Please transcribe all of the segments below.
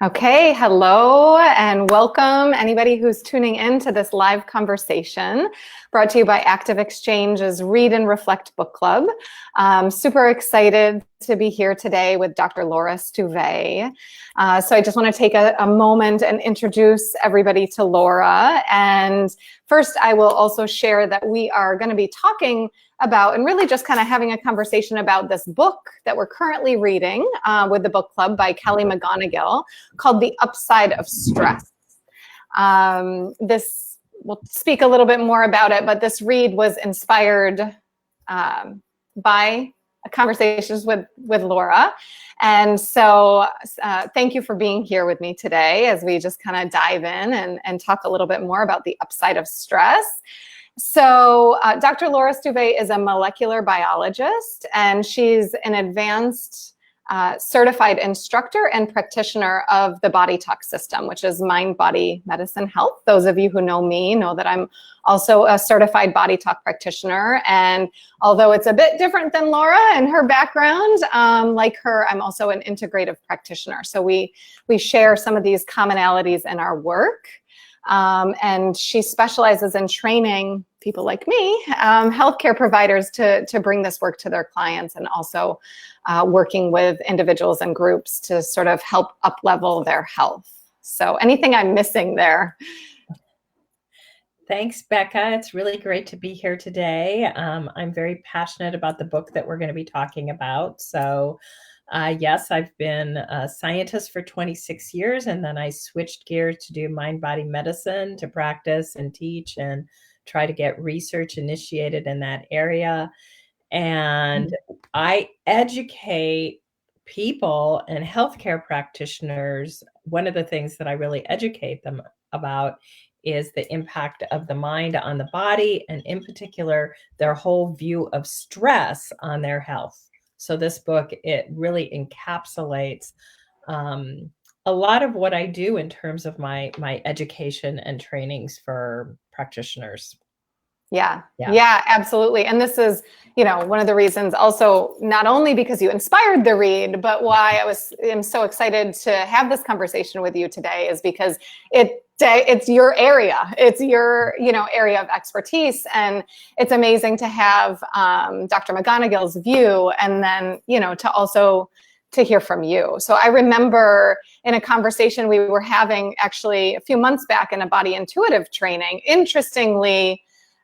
Okay, hello and welcome anybody who's tuning in to this live conversation brought to you by ActivXchange's Read and Reflect Book Club. Super excited to be here today with Dr. Laura Stuve. So I just want to take a moment and introduce everybody to Laura. And first, I will also share that we are going to be talking about and really just kind of having a conversation about this book that we're currently reading with the book club by Kelly McGonigal called The Upside of Stress. We'll speak a little bit more about it, but this read was inspired by conversations with Laura. And so thank you for being here with me today as we just kind of dive in and talk a little bit more about the upside of stress. So Dr. Laura Stuve is a molecular biologist, and she's an advanced certified instructor and practitioner of the Body Talk system, which is mind-body medicine health. Those of you who know me know that I'm also a certified Body Talk practitioner. And although it's a bit different than Laura and her background, like her, I'm also an integrative practitioner. So we share some of these commonalities in our work. And she specializes in training people like me, healthcare providers, to bring this work to their clients, and also working with individuals and groups to sort of help up-level their health. So anything I'm missing there? Thanks, Becca. It's really great to be here today. I'm very passionate about the book that we're going to be talking about. So yes, I've been a scientist for 26 years, and then I switched gears to do mind-body medicine, to practice and teach and try to get research initiated in that area. And I educate people and healthcare practitioners. One of the things that I really educate them about is the impact of the mind on the body, and in particular, their whole view of stress on their health. So this book, it really encapsulates a lot of what I do in terms of my education and trainings for practitioners. Yeah, absolutely. And this is, one of the reasons also, not only because you inspired the read, but why am so excited to have this conversation with you today is because it's your area. It's your, area of expertise. And it's amazing to have Dr. McGonigal's view, and then, to hear from you. So I remember in a conversation we were having actually a few months back in a body intuitive training, interestingly,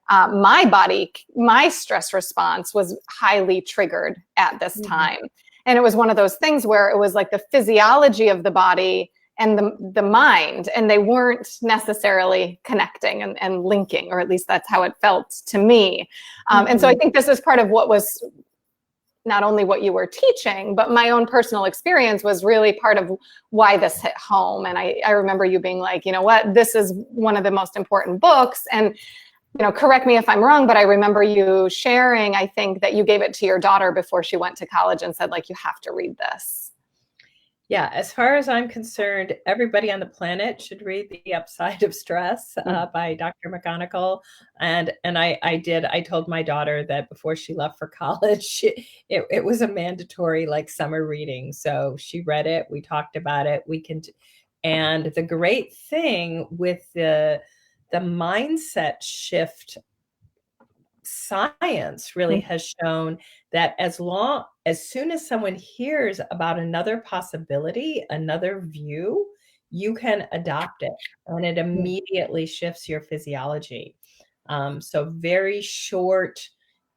my stress response was highly triggered at this time. And it was one of those things where it was like the physiology of the body and the mind, and they weren't necessarily connecting and linking, or at least that's how it felt to me. And so I think this is part of what was not only what you were teaching, but my own personal experience was really part of why this hit home. And I remember you being like, you know what, this is one of the most important books. And correct me if I'm wrong, but I remember you sharing, I think, that you gave it to your daughter before she went to college and said, like, you have to read this. Yeah, as far as I'm concerned, everybody on the planet should read The Upside of Stress by Dr. McGonigal. And I told my daughter that before she left for college, it was a mandatory summer reading. So she read it, we talked about it, and the great thing with the mindset shift, science really has shown that as soon as someone hears about another possibility, another view, you can adopt it, and it immediately shifts your physiology. So very short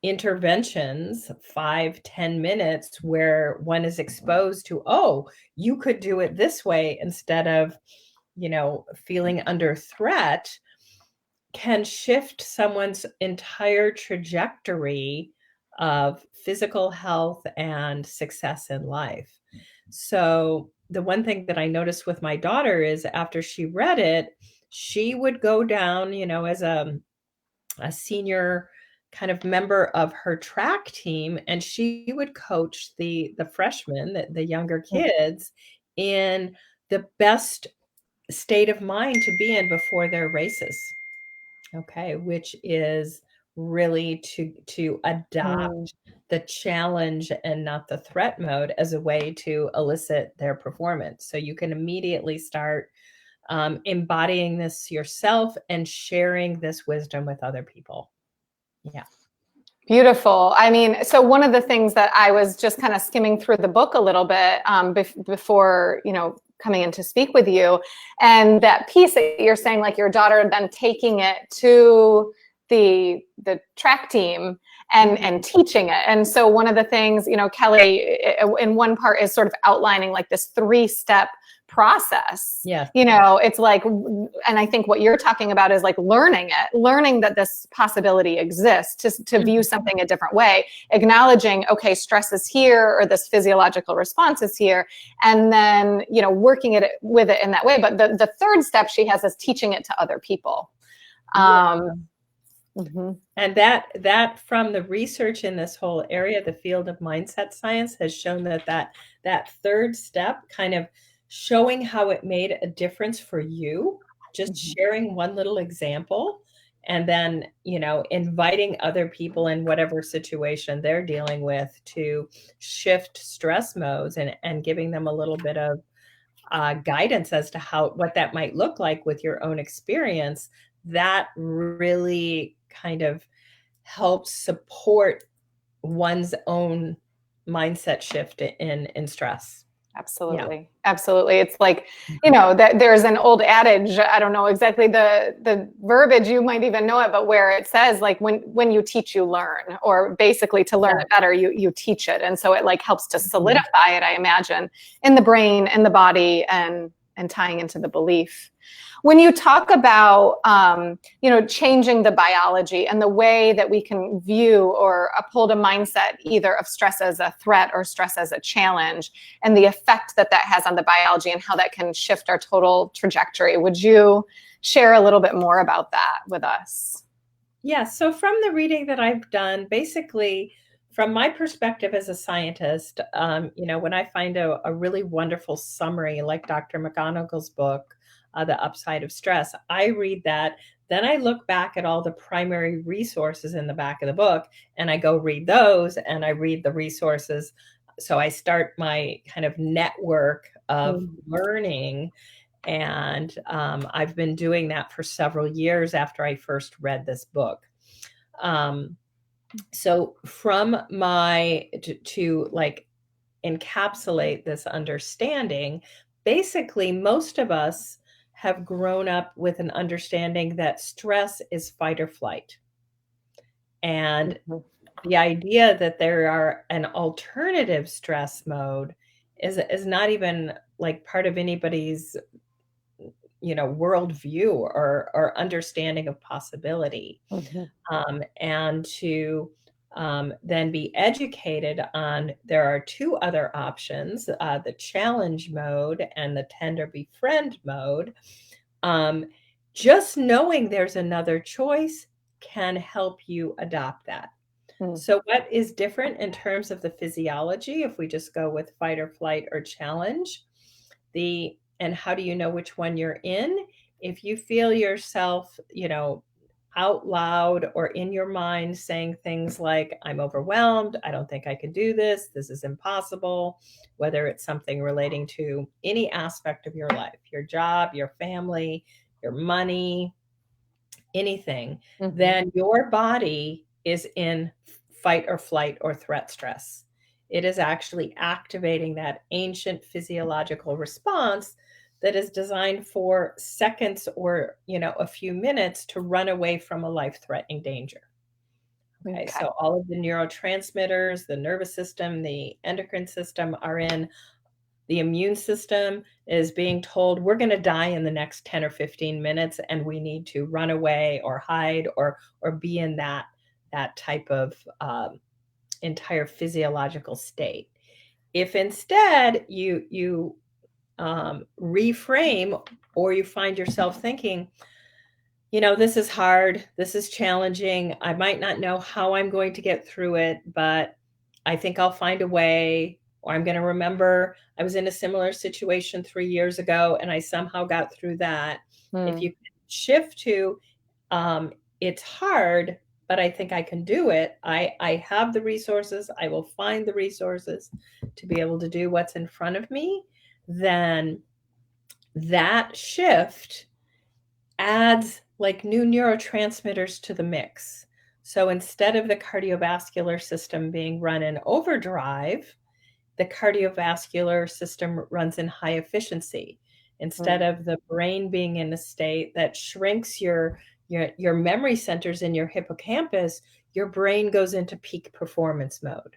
interventions, 5-10 minutes, where one is exposed to, oh, you could do it this way instead of, feeling under threat, can shift someone's entire trajectory of physical health and success in life. So the one thing that I noticed with my daughter is after she read it, she would go down, as a senior kind of member of her track team, and she would coach the freshmen, the younger kids, in the best state of mind to be in before their races. Okay, which is really to Mm. adopt the challenge and not the threat mode as a way to elicit their performance. So you can immediately start embodying this yourself and sharing this wisdom with other people. Yeah. Beautiful. I mean, so one of the things that I was just kind of skimming through the book a little bit before, coming in to speak with you, and that piece that you're saying, like your daughter then taking it to the track team and teaching it. And so one of the things, Kelly, in one part is sort of outlining like this 3-step process. Yes. It's like, and I think what you're talking about is like learning that this possibility exists, to view something a different way, acknowledging, okay, stress is here, or this physiological response is here, and then, working with it in that way. But the third step she has is teaching it to other people. And that from the research in this whole area, the field of mindset science has shown that third step, kind of showing how it made a difference for you, just sharing one little example, and then, inviting other people in whatever situation they're dealing with to shift stress modes, and giving them a little bit of guidance as to what that might look like with your own experience. That really kind of helps support one's own mindset shift in stress. Absolutely. Yeah. Absolutely. It's like, that there's an old adage, I don't know exactly the verbiage, you might even know it, but where it says like, when you teach, you learn, or basically to learn it better, you teach it. And so it like helps to solidify it, I imagine, in the brain, in the body, and tying into the belief. When you talk about, changing the biology and the way that we can view or uphold a mindset either of stress as a threat or stress as a challenge, and the effect that has on the biology and how that can shift our total trajectory, would you share a little bit more about that with us? Yeah. So from the reading that I've done, basically, from my perspective as a scientist, when I find a really wonderful summary like Dr. McGonigal's book, The Upside of Stress, I read that. Then I look back at all the primary resources in the back of the book, and I go read those, and I read the resources. So I start my kind of network of learning. And I've been doing that for several years after I first read this book. So from to like encapsulate this understanding, basically most of us have grown up with an understanding that stress is fight or flight. And the idea that there are an alternative stress mode is not even like part of anybody's worldview or understanding of possibility. And to then be educated on there are 2 other options, the challenge mode and the tender befriend mode. Just knowing there's another choice can help you adopt that. So what is different in terms of the physiology, if we just go with fight or flight or challenge, and how do you know which one you're in? If you feel yourself, out loud or in your mind saying things like, I'm overwhelmed, I don't think I can do this, this is impossible, whether it's something relating to any aspect of your life, your job, your family, your money, anything, then your body is in fight or flight or threat stress. It is actually activating that ancient physiological response that is designed for seconds or, a few minutes to run away from a life-threatening danger. Okay, so all of the neurotransmitters, the nervous system, the endocrine system are in. The immune system is being told we're going to die in the next 10 or 15 minutes, and we need to run away or hide or be in that type of entire physiological state. If instead you reframe, or you find yourself thinking, this is hard, this is challenging, I might not know how I'm going to get through it, but I think I'll find a way, or I'm going to remember I was in a similar situation 3 years ago and I somehow got through that. If you shift to, it's hard, but I think I can do it. I have the resources. I will find the resources to be able to do what's in front of me. Then that shift adds like new neurotransmitters to the mix. So instead of the cardiovascular system being run in overdrive, the cardiovascular system runs in high efficiency. Instead of the brain being in a state that shrinks your memory centers in your hippocampus, your brain goes into peak performance mode.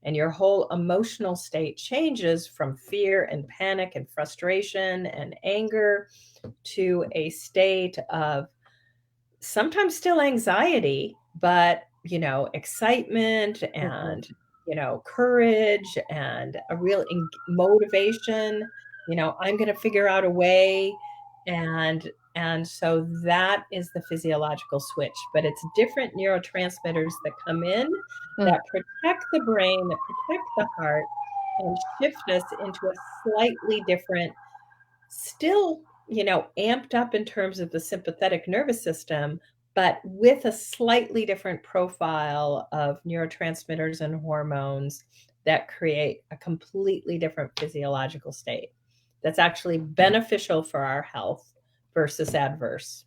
And your whole emotional state changes from fear and panic and frustration and anger to a state of sometimes still anxiety, but, excitement and, courage and a real motivation. I'm going to figure out a way. And so that is the physiological switch, but it's different neurotransmitters that come in that protect the brain, that protect the heart, and shift us into a slightly different, still, amped up in terms of the sympathetic nervous system, but with a slightly different profile of neurotransmitters and hormones that create a completely different physiological state that's actually beneficial for our health versus adverse.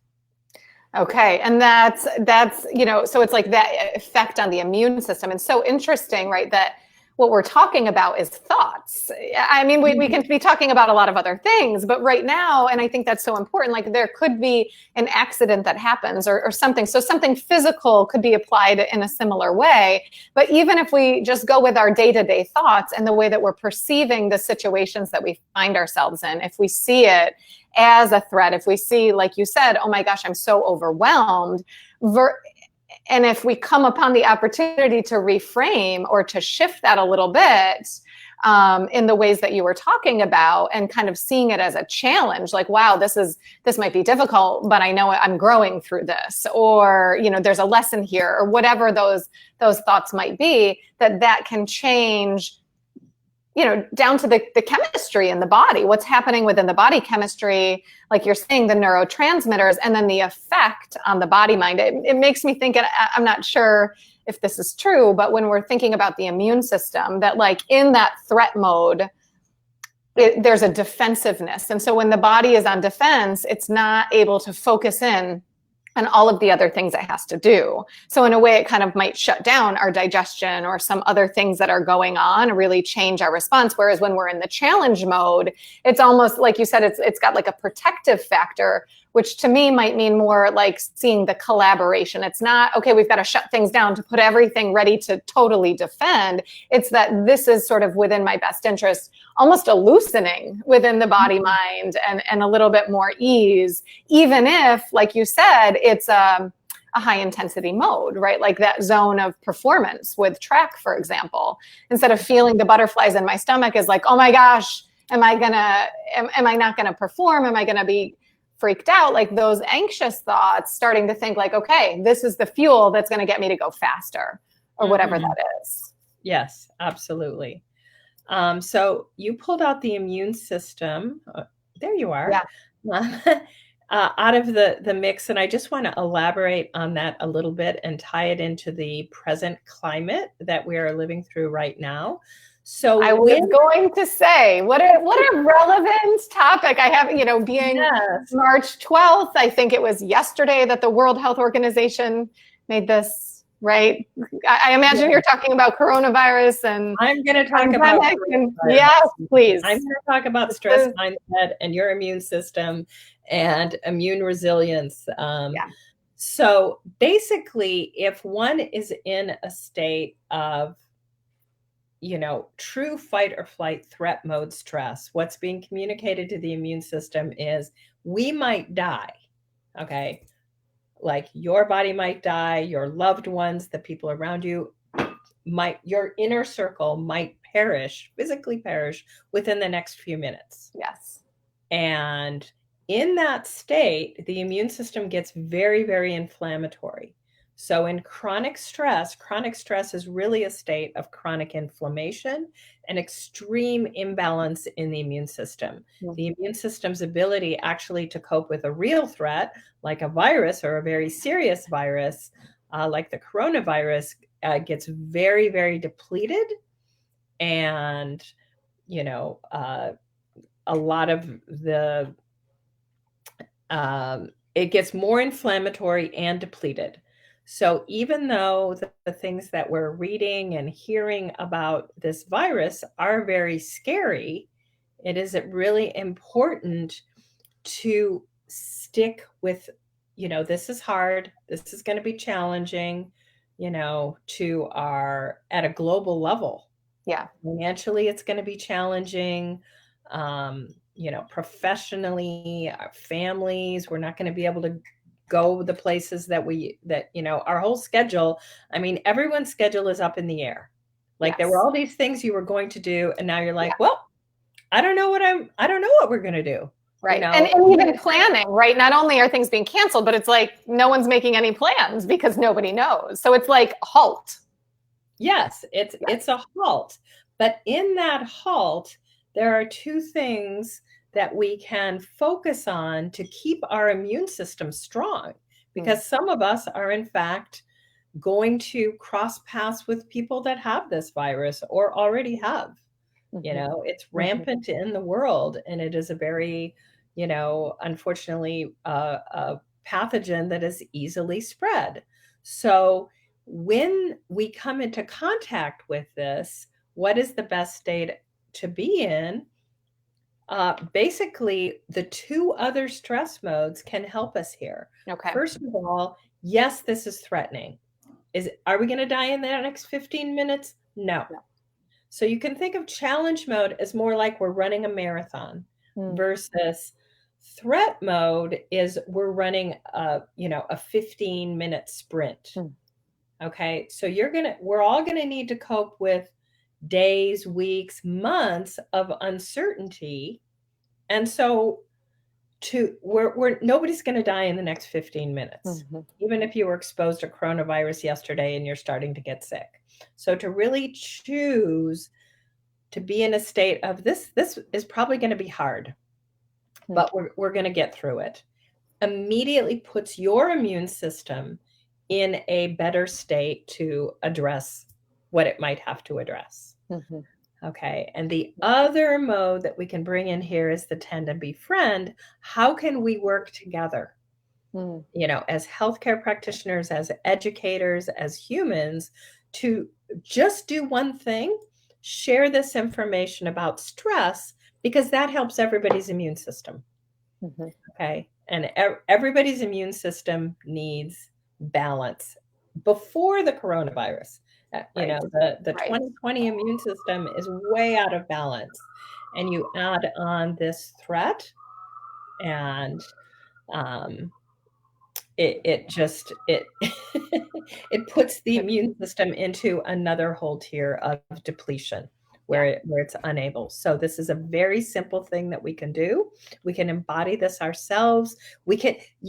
Okay. And that's, so it's like that effect on the immune system. And so interesting, right? That what we're talking about is thoughts. I mean, we can be talking about a lot of other things, but right now, and I think that's so important, like there could be an accident that happens or something. So something physical could be applied in a similar way. But even if we just go with our day-to-day thoughts and the way that we're perceiving the situations that we find ourselves in, if we see it as a threat, if we see, like you said, oh my gosh, I'm so overwhelmed, and if we come upon the opportunity to reframe or to shift that a little bit in the ways that you were talking about, and kind of seeing it as a challenge, like, wow, this might be difficult, but I know I'm growing through this, or, there's a lesson here, or whatever those thoughts might be, that can change, down to the chemistry in the body, what's happening within the body chemistry, like you're saying, the neurotransmitters, and then the effect on the body mind. It makes me think, and I'm not sure if this is true, but when we're thinking about the immune system, that like in that threat mode, there's a defensiveness. And so when the body is on defense, it's not able to focus in and all of the other things it has to do. So in a way, it kind of might shut down our digestion or some other things that are going on and really change our response. Whereas when we're in the challenge mode, it's almost like you said, it's got like a protective factor, which to me might mean more like seeing the collaboration. It's not, okay, we've got to shut things down to put everything ready to totally defend. It's that this is sort of within my best interest, almost a loosening within the body mind and a little bit more ease, even if, like you said, it's a high intensity mode, right? Like that zone of performance with track, for example. Instead of feeling the butterflies in my stomach is like, oh my gosh, am I not gonna perform? Am I gonna be freaked out? Like those anxious thoughts, starting to think like, okay, this is the fuel that's gonna get me to go faster, or whatever that is. Yes, absolutely. So you pulled out the immune system. There you are. Yeah. Out of the mix. And I just want to elaborate on that a little bit and tie it into the present climate that we are living through right now. So I was going to say, what a relevant topic. I have, being March 12th, I think it was yesterday that the World Health Organization made this, right? I imagine you're talking about coronavirus, and I'm going to talk about yes, please. I'm going to talk about stress mindset and your immune system and immune resilience. So basically, if one is in a state of, true fight or flight threat mode stress, what's being communicated to the immune system is we might die. Okay. Like your body might die, your loved ones, the people around you your inner circle might physically perish within the next few minutes. Yes. And in that state, the immune system gets very, very inflammatory. So in chronic stress is really a state of chronic inflammation and extreme imbalance in the immune system. Mm-hmm. The immune system's ability actually to cope with a real threat, like a virus or a very serious virus, like the coronavirus, gets very, very depleted, and a lot of the it gets more inflammatory and depleted. So even though the things that we're reading and hearing about this virus are very scary, it is really important to stick with, this is hard, this is going to be challenging, at a global level. Yeah. Financially, it's going to be challenging. Professionally, our families, we're not going to be able to go the places that our whole schedule. I mean, everyone's schedule is up in the air. Like, there were all these things you were going to do, and now you're like, well, I don't know what we're going to do. Right. And even planning, right? Not only are things being canceled, but it's like no one's making any plans because nobody knows. So it's like a halt. Yes, it's a halt. But in that halt, there are two things that we can focus on to keep our immune system strong, because some of us are, in fact, going to cross paths with people that have this virus or already have. It's rampant in the world, and it is a very, unfortunately, a pathogen that is easily spread. So when we come into contact with this, what is the best state to be in? Basically, the two other stress modes can help us here. Okay. First of all, yes, this is threatening. Are we going to die in the next 15 minutes? No. So you can think of challenge mode as more like we're running a marathon, versus threat mode is we're running a 15-minute sprint. Okay. So we're all going to need to cope with days, weeks, months of uncertainty. And so nobody's going to die in the next 15 minutes, even if you were exposed to coronavirus yesterday and you're starting to get sick. So to really choose to be in a state of this is probably going to be hard, but we're going to get through it, immediately puts your immune system in a better state to address what it might have to address. Okay. And the other mode that we can bring in here is the tend and befriend. How can we work together? As healthcare practitioners, as educators, as humans, to just do one thing, share this information about stress, because that helps everybody's immune system. Okay. And everybody's immune system needs balance before the coronavirus. The 2020 immune system is way out of balance, and you add on this threat, and it puts the immune system into another whole tier of depletion where it's unable. So this is a very simple thing that we can do. We can embody this ourselves.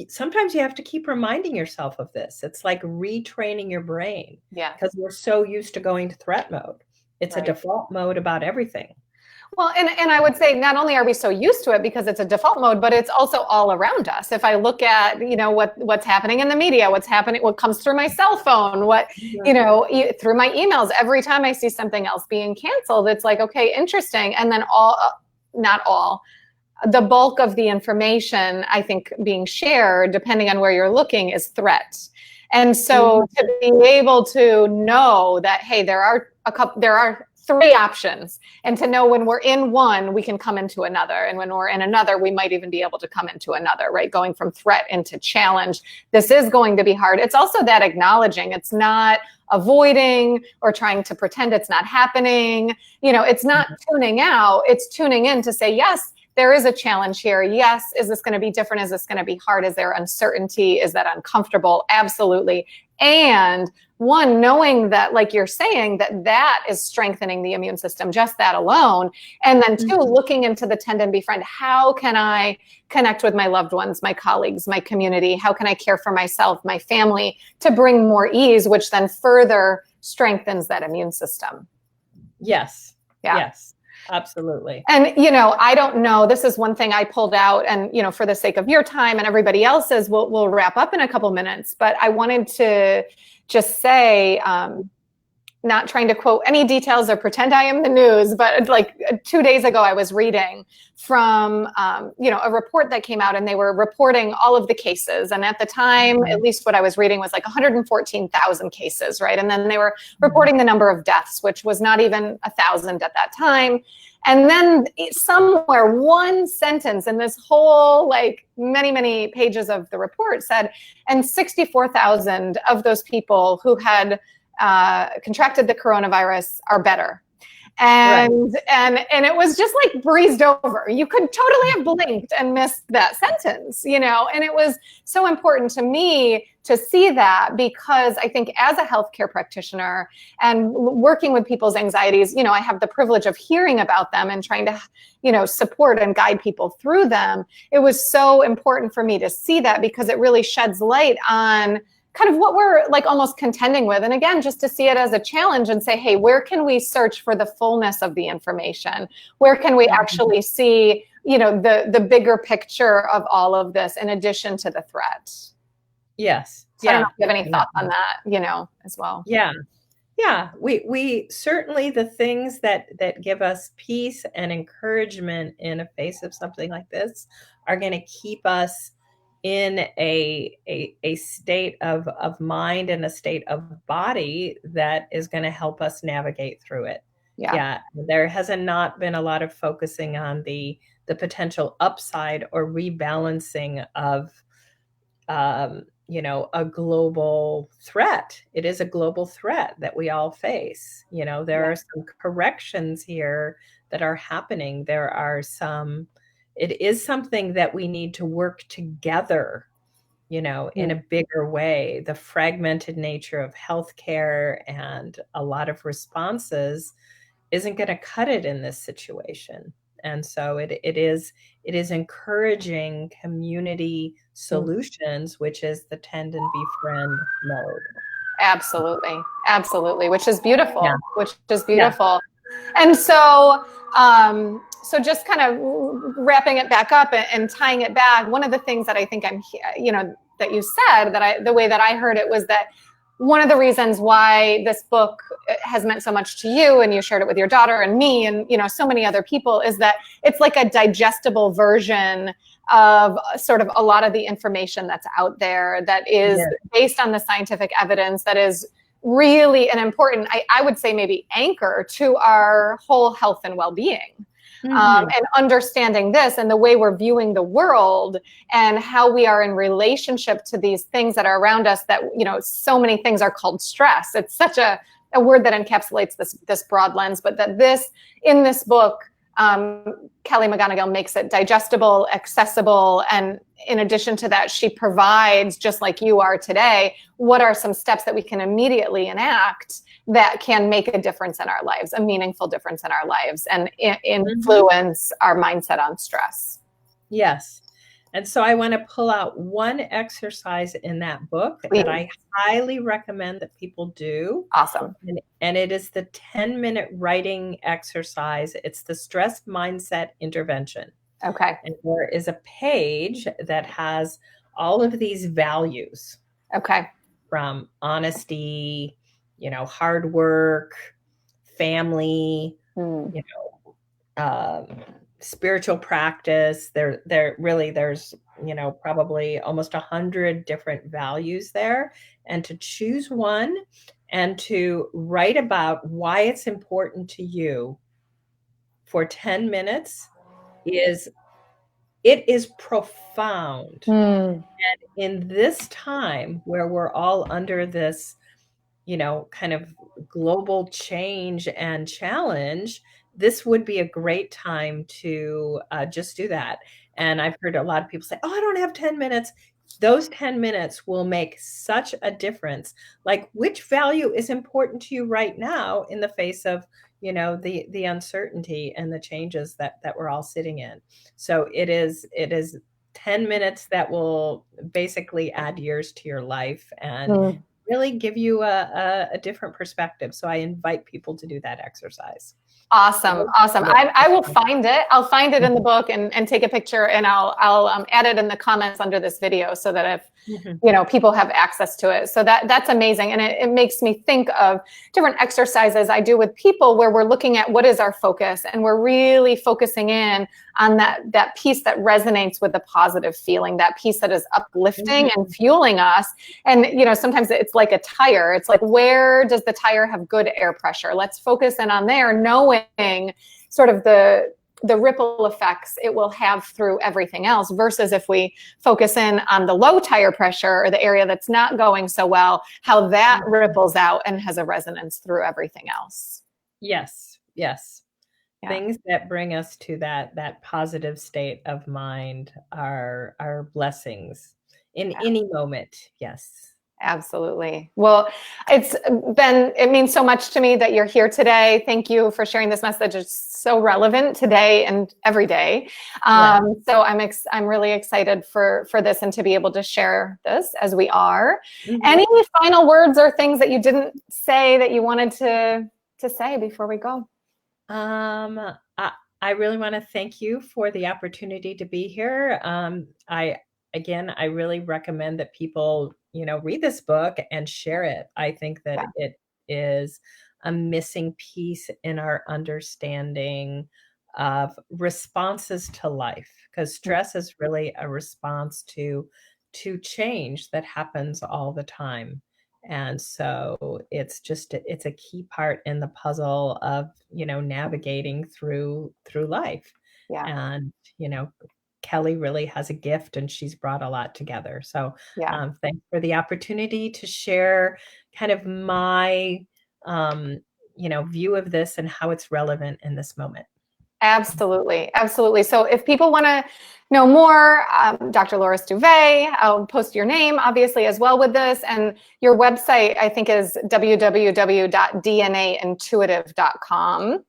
Sometimes you have to keep reminding yourself of this. It's like retraining your brain. Yeah. Because we're so used to going to threat mode. It's a default mode about everything. Well, and I would say not only are we so used to it because it's a default mode, but it's also all around us. If I look at, what's happening in the media, what comes through my cell phone, through my emails, every time I see something else being canceled, it's like, okay, interesting. And then not all, the bulk of the information, I think, being shared, depending on where you're looking, is threat. And so to be able to know that, hey, there are 3 options, and to know when we're in one, we can come into another. And when we're in another, we might even be able to come into another, right? Going from threat into challenge. This is going to be hard. It's also that acknowledging. It's not avoiding or trying to pretend it's not happening. It's not tuning out. It's tuning in to say, yes, there is a challenge here. Yes. Is this going to be different? Is this going to be hard? Is there uncertainty? Is that uncomfortable? Absolutely. And one, knowing that, like you're saying, that is strengthening the immune system, just that alone. And then 2, looking into the tend and befriend. How can I connect with my loved ones, my colleagues, my community? How can I care for myself, my family, to bring more ease, which then further strengthens that immune system? Yes. Yeah. Yes. Absolutely. And, I don't know, this is one thing I pulled out and, for the sake of your time and everybody else's, we'll wrap up in a couple minutes, but I wanted to just say, not trying to quote any details or pretend I am the news, but like 2 days ago, I was reading from, a report that came out and they were reporting all of the cases. And at the time, at least what I was reading was like 114,000 cases, right? And then they were reporting the number of deaths, which was not even 1,000 at that time. And then somewhere, one sentence in this whole, like many, many pages of the report said, and 64,000 of those people who had contracted the coronavirus are better. And right. and it was just like breezed over. You could totally have blinked and missed that sentence, and it was so important to me to see that, because I think as a healthcare practitioner and working with people's anxieties, I have the privilege of hearing about them and trying to, support and guide people through them. It was so important for me to see that, because it really sheds light on kind of what we're like almost contending with. And again, just to see it as a challenge and say, hey, where can we search for the fullness of the information? Where can we actually see, the bigger picture of all of this in addition to the threat? Yes. So I don't know if you have any thoughts on that, as well. Yeah. Yeah. We certainly, the things that give us peace and encouragement in the face of something like this are going to keep us in a state of mind and a state of body that is going to help us navigate through it. Yeah. There has not been a lot of focusing on the potential upside or rebalancing of, a global threat. It is a global threat that we all face. There are some corrections here that are happening. It is something that we need to work together, in a bigger way. The fragmented nature of healthcare and a lot of responses isn't going to cut it in this situation. And so it is encouraging community solutions, which is the tend and befriend mode. Absolutely. Absolutely. Which is beautiful. Yeah. Which is beautiful. Yeah. And so, so just kind of wrapping it back up and tying it back, one of the things that I think that you said, the way that I heard it was that one of the reasons why this book has meant so much to you, and you shared it with your daughter and me and, so many other people, is that it's like a digestible version of sort of a lot of the information that's out there that is based on the scientific evidence, that is really an important, I would say maybe anchor to our whole health and well-being. And understanding this and the way we're viewing the world and how we are in relationship to these things that are around us, that, so many things are called stress. It's such a word that encapsulates this broad lens, but that in this book, Kelly McGonigal makes it digestible, accessible, and in addition to that, she provides, just like you are today, what are some steps that we can immediately enact that can make a difference in our lives, a meaningful difference in our lives, and influence our mindset on stress. Yes. And so I want to pull out one exercise in that book that I highly recommend that people do. Awesome. And it is the 10-minute writing exercise. It's the stress mindset intervention. Okay. And there is a page that has all of these values. Okay. From honesty, hard work, family, spiritual practice. There's probably almost 100 different values there, and to choose one and to write about why it's important to you for 10 minutes is profound. And in this time where we're all under this, kind of global change and challenge, this would be a great time to just do that. And I've heard a lot of people say, oh, I don't have 10 minutes. Those 10 minutes will make such a difference. Like, which value is important to you right now in the face of, the uncertainty and the changes that we're all sitting in. So it is 10 minutes that will basically add years to your life and really give you a different perspective. So I invite people to do that exercise. Awesome. Awesome. I will find it. I'll find it in the book and take a picture, and I'll add it in the comments under this video so that if, you know, people have access to it. So that's amazing. And it makes me think of different exercises I do with people where we're looking at what is our focus, and we're really focusing in on that piece that resonates with the positive feeling, that piece that is uplifting and fueling us. And, you know, sometimes it's like a tire. It's like, where does the tire have good air pressure? Let's focus in on there, knowing sort of the ripple effects it will have through everything else, versus if we focus in on the low tire pressure or the area that's not going so well, how that ripples out and has a resonance through everything else. Yes. Yes. Yeah. Things that bring us to that positive state of mind are blessings in any moment. Yes. Absolutely. Well, it means so much to me that you're here today. Thank you for sharing this message. It's so relevant today and every day. So I'm really excited for this and to be able to share this as we are. Any final words or things that you didn't say that you wanted to say before we go? I really want to thank you for the opportunity to be here. I really recommend that people, you know, read this book and share it. I think that it is a missing piece in our understanding of responses to life, because stress is really a response to change that happens all the time. And so it's a key part in the puzzle of, you know, navigating through life. And, you know, Kelly really has a gift, and she's brought a lot together. So thanks for the opportunity to share kind of my, you know, view of this and how it's relevant in this moment. Absolutely. Absolutely. So if people want to know more, Dr. Laura Stuve, I'll post your name obviously as well with this. And your website, I think, is www.dnaintuitive.com.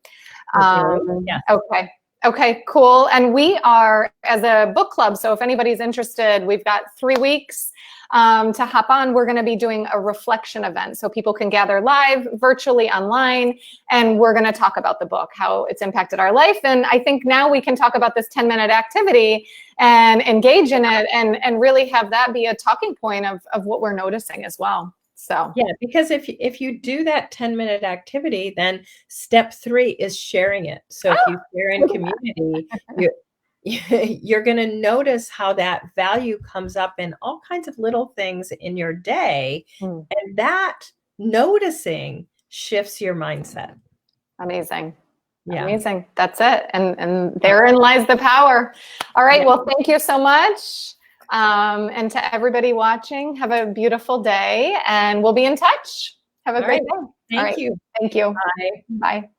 Okay, cool. And we are, as a book club, so if anybody's interested, we've got 3 weeks to hop on. We're going to be doing a reflection event, so people can gather live, virtually, online, and we're going to talk about the book, how it's impacted our life. And I think now we can talk about this 10-minute activity and engage in it, and really have that be a talking point of what we're noticing as well. So yeah, because if you do that 10-minute activity, then step 3 is sharing it. So if you share in community, you're going to notice how that value comes up in all kinds of little things in your day. And that noticing shifts your mindset. Amazing. Yeah. Amazing. That's it. And therein lies the power. All right. Well, thank you so much. And to everybody watching, have a beautiful day, and we'll be in touch. Have a great day. Thank you. Thank you. Bye. Bye.